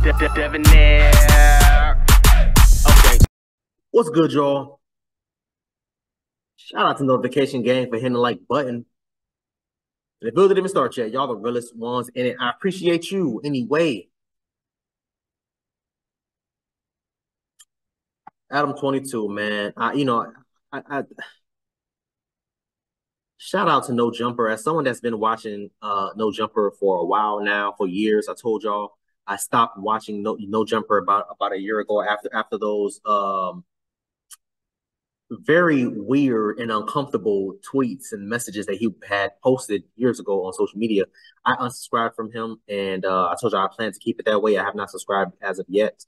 Debonair. Okay. What's good, y'all? Shout out to Notification Gang for hitting the like button. And if it didn't start yet, y'all the realest ones in it. I appreciate you anyway. Adam22, man. I shout out to No Jumper. As someone that's been watching No Jumper for a while now, for years. I told y'all I stopped watching No Jumper about a year ago after those very weird and uncomfortable tweets and messages that he had posted years ago on social media. I unsubscribed from him, and I told you I plan to keep it that way. I have not subscribed as of yet,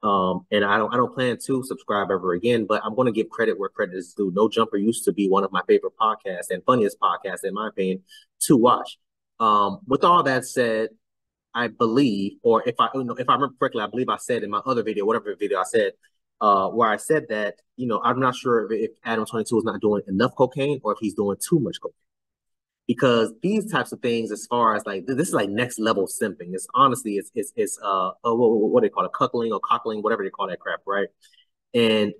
and I don't plan to subscribe ever again. But I'm going to give credit where credit is due. No Jumper used to be one of my favorite podcasts and funniest podcasts, in my opinion, to watch. With all that said, I believe, or if I remember correctly, I believe I said in my other video, whatever video I said, where I said that, I'm not sure if Adam22 is not doing enough cocaine or if he's doing too much cocaine. Because these types of things, as far as like, this is like next level simping. It's honestly, it's what do they call it? Cuckling or cockling, whatever they call that crap, right? And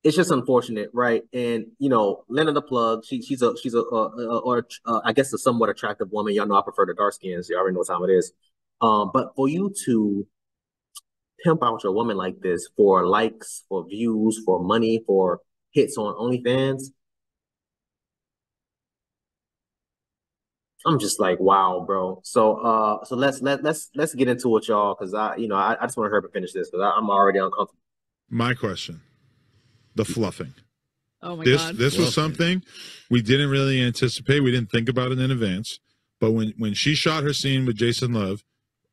it's just unfortunate, right? And Lena the plug, she's I guess a somewhat attractive woman. Y'all know I prefer the dark skins. You already know what time it is. But for you to pimp out your woman like this for likes, for views, for money, for hits on OnlyFans, I'm just like, wow, bro. So let's get into it, y'all, because I just want to hurry up and finish this because I'm already uncomfortable. My question: the fluffing. Oh my God! This was something we didn't really anticipate. We didn't think about it in advance. But when she shot her scene with Jason Love,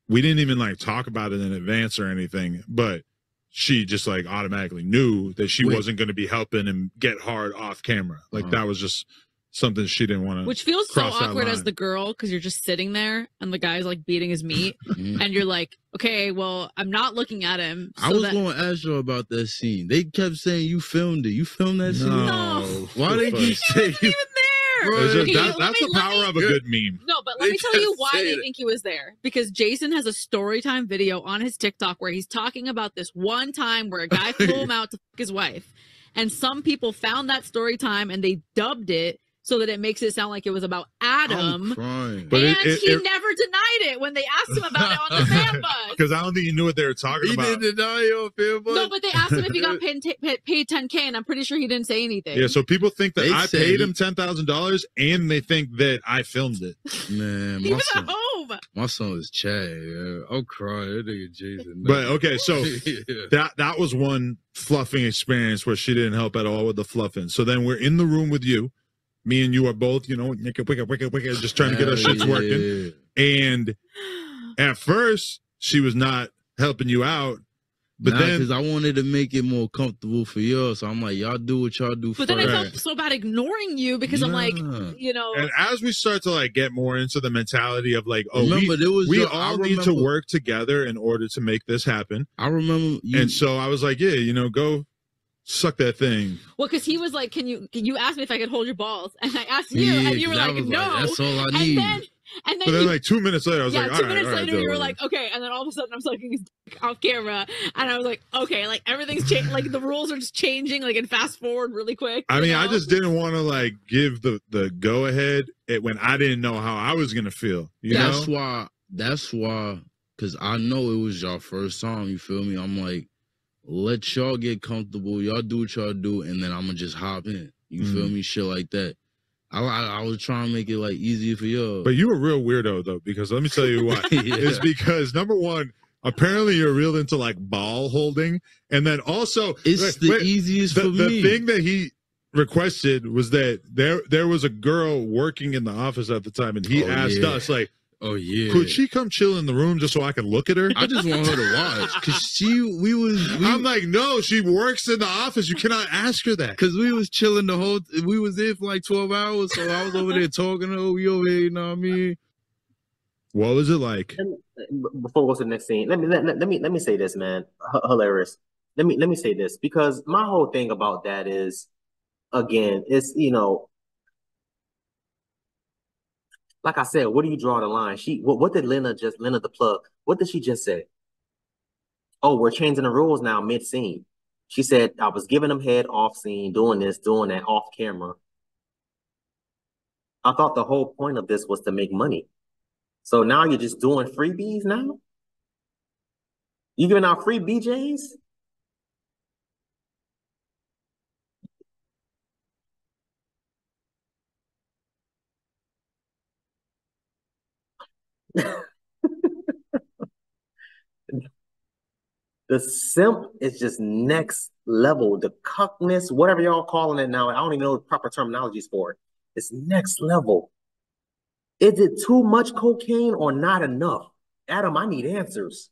we didn't even like talk about it in advance or anything, but she just like automatically knew that she wasn't going to be helping him get hard off camera. Like that was just something she didn't want to. Which feels so awkward as the girl, because you're just sitting there and the guy's like beating his meat, and you're like, okay, well, I'm not looking at him. So I was going to ask you about that scene. They kept saying you filmed it. You filmed that scene? No. Why didn't you say even there? That's the power of a good meme. No, but let me tell you why they think he was there. Because Jason has a story time video on his TikTok where he's talking about this one time where a guy flew him out to fuck his wife. And some people found that story time and they dubbed it so that it makes it sound like it was about Adam. But and he never denied it when they asked him about it on the fan bus. Because I don't think he knew what they were talking about. He didn't deny it on fan bus? No, but they asked him if he got paid $10K, and I'm pretty sure he didn't say anything. Yeah, so people think that I paid him $10,000, and they think that I filmed it. Man, he was at home. My son is Chad. Yeah. I'll cry. That nigga Jason. But okay, so that was one fluffing experience where she didn't help at all with the fluffing. So then we're in the room with you. Me and you are both, just trying to get our shits working. And at first, she was not helping you out. But then, because I wanted to make it more comfortable for y'all. So I'm like, y'all do what y'all do first. But then I felt so bad ignoring you because I'm like, And as we start to like get more into the mentality of like, oh, we all need to work together in order to make this happen. I remember. And so I was like, yeah, go suck that thing. Well, because he was like, can you ask me if I could hold your balls? And I asked you, and you were like, no. That's all I need. And then like 2 minutes later, I was like, 2 minutes later, you were like, okay. And then all of a sudden, I'm sucking his dick off camera, and I was like, okay, like everything's changed. Like the rules are just changing, like and fast forward really quick. I mean, I just didn't want to like give the go ahead when I didn't know how I was gonna feel. That's why. Because I know it was your first song. You feel me? I'm like, let y'all get comfortable. Y'all do what y'all do, and then I'm gonna just hop in. You feel me? Shit like that. I was trying to make it like easier for y'all. But you a real weirdo though, because let me tell you why. It's because number one, apparently you're real into like ball holding, and then also it's easiest for me. The thing that he requested was that there was a girl working in the office at the time, and he asked us like, oh yeah, could she come chill in the room just so I can look at her? I just want her to watch because I'm like, no, she works in the office. You cannot ask her that because we was chilling we was there for like 12 hours. So I was over there talking to her. We over here, you know what I mean? What was it like? Before we go to the next scene, let me say this, man. Hilarious. Let me say this because my whole thing about that is, again, it's like I said, where do you draw the line? What did Lena the plug? What did she just say? Oh, we're changing the rules now mid-scene. She said I was giving him head off scene, doing this, doing that off camera. I thought the whole point of this was to make money. So now you're just doing freebies now? You giving out free BJs? The simp is just next level. The cuckness, whatever y'all calling it now, I don't even know the proper terminologies for it. It's next level. Is it too much cocaine or not enough? Adam, I need answers.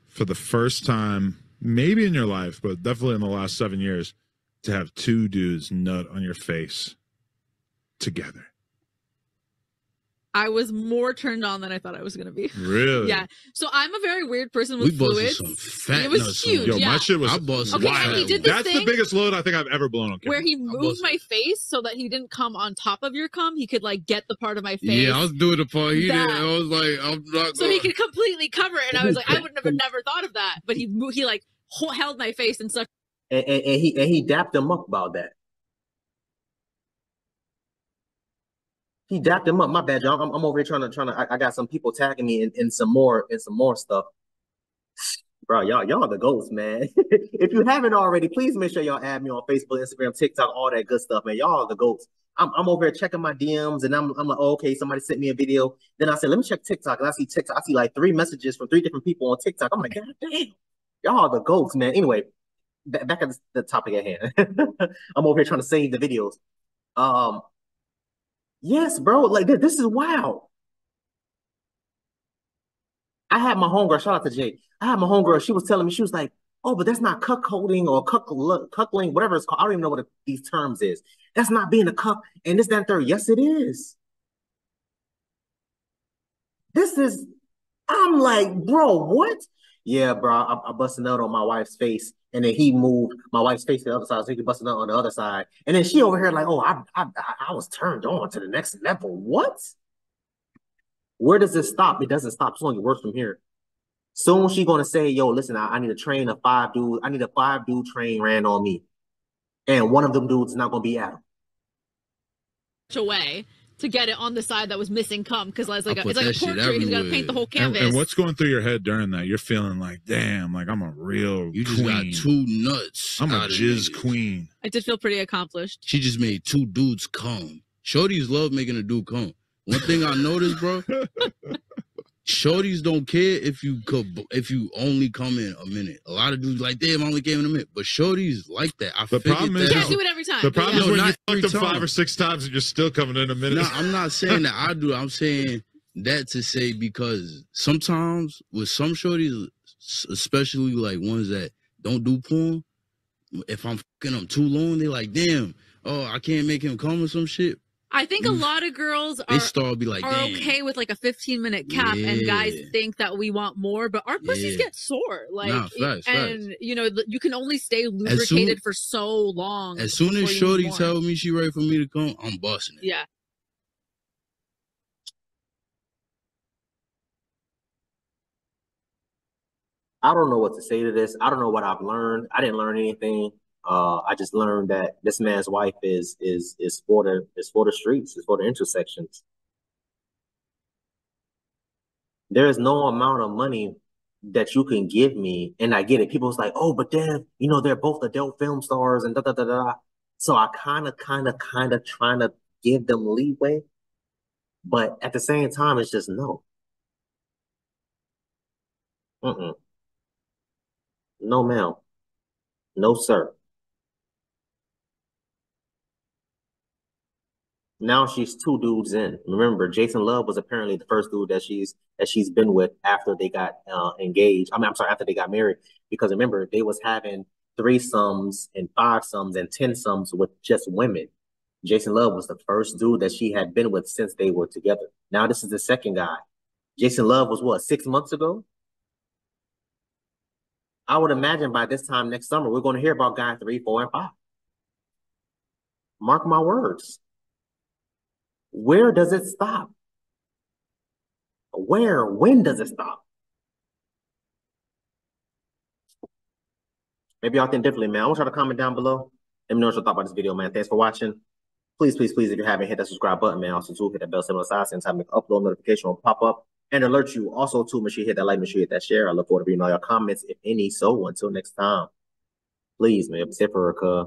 For the first time, maybe in your life, but definitely in the last 7 years, to have two dudes nut on your face together. I was more turned on than I thought I was going to be. Really? Yeah. So I'm a very weird person with fluids. Some fat it was nuts huge. Yo, yeah. my shit was Okay, wild. and he did this That's thing the biggest load I think I've ever blown on camera. where he moved my face so that he didn't come on top of your cum. He could like get the part of my face. Yeah, I was doing the part he did. That- I was like, I'm not So going. he could completely cover it, and I was like, I would never thought of that. But he like held my face and such. And he dapped him up about that. He dapped him up. My bad, y'all. I'm over here trying to. I got some people tagging me in some more stuff. Bro, y'all are the goats, man. If you haven't already, please make sure y'all add me on Facebook, Instagram, TikTok, all that good stuff, man. Y'all are the goats. I'm over here checking my DMs, and I'm like, oh, okay, somebody sent me a video. Then I said, let me check TikTok, and I see TikTok. I see like 3 messages from 3 different people on TikTok. I'm like, God damn, y'all are the goats, man. Anyway, back at the topic at hand. I'm over here trying to save the videos. Yes, bro. Like this is wild. I had my homegirl, shout out to Jay. I had my homegirl, she was telling me, she was like, oh, but that's not cuckolding or cuckling, whatever it's called. I don't even know what these terms is. That's not being a cuck and this, that, and third. Yes, it is. This is, I'm like, bro, what? Yeah, bro, I busted a nut on my wife's face, and then he moved my wife's face to the other side so he could bust a nut on the other side. And then she over here like, oh, I was turned on to the next level. What? Where does it stop? It doesn't stop. It's only worse from here. Soon she gonna say, yo, listen, I need a train of 5 dudes. I need a 5-dude train ran on me. And one of them dudes is not gonna be Adam. Away to get it on the side that was missing cum, because it's like a portrait. He's got to paint the whole canvas. And what's going through your head during that? You're feeling like, damn, like I'm a real You just queen. got 2 nuts. I'm a jizz queen. I did feel pretty accomplished. She just made 2 dudes come. Shorties love making a dude come. One thing I noticed, bro, shorties don't care if you only come in a minute. A lot of dudes like, damn, I only came in a minute. But shorties like that. The problem is you can't do it every time. The problem is when you fucked them time. 5 or 6 times and you're still coming in a minute. No, I'm not saying that I do. I'm saying that to say because sometimes with some shorties, especially like ones that don't do porn, if I'm fucking them too long, they like, damn, oh, I can't make him come or some shit. I think a lot of girls be like, are okay with like a 15-minute cap, and guys think that we want more, but our pussies get sore. Like, facts. You know, you can only stay lubricated for so long. As soon as shorty tell me she ready for me to come, I'm busting it. Yeah. I don't know what to say to this. I don't know what I've learned. I didn't learn anything. I just learned that this man's wife is for the streets, is for the intersections. There is no amount of money that you can give me, and I get it. People's like, oh, but Dev, you know, they're both adult film stars and da da da da. So I kind of trying to give them leeway, but at the same time, it's just no. No, ma'am. No, sir. Now she's 2 dudes in. Remember, Jason Love was apparently the first dude that she's been with after they got engaged. I'm sorry, after they got married. Because remember, they was having 3-sums and 5-sums and 10-sums with just women. Jason Love was the first dude that she had been with since they were together. Now this is the second guy. Jason Love was what, 6 months ago? I would imagine by this time next summer, we're going to hear about guy 3, 4, and 5. Mark my words. Where does it stop? When does it stop? Maybe y'all think differently, man. I want y'all to comment down below. Let me know what you thought about this video, man. Thanks for watching. Please, please, please, if you haven't, hit that subscribe button, man. Also, too, hit that bell symbol on the side. Since I make upload notification will pop up and alert you. Also, too, make sure you hit that like, make sure you hit that share. I look forward to reading all your comments, if any. So, until next time, please, man, be safe for her,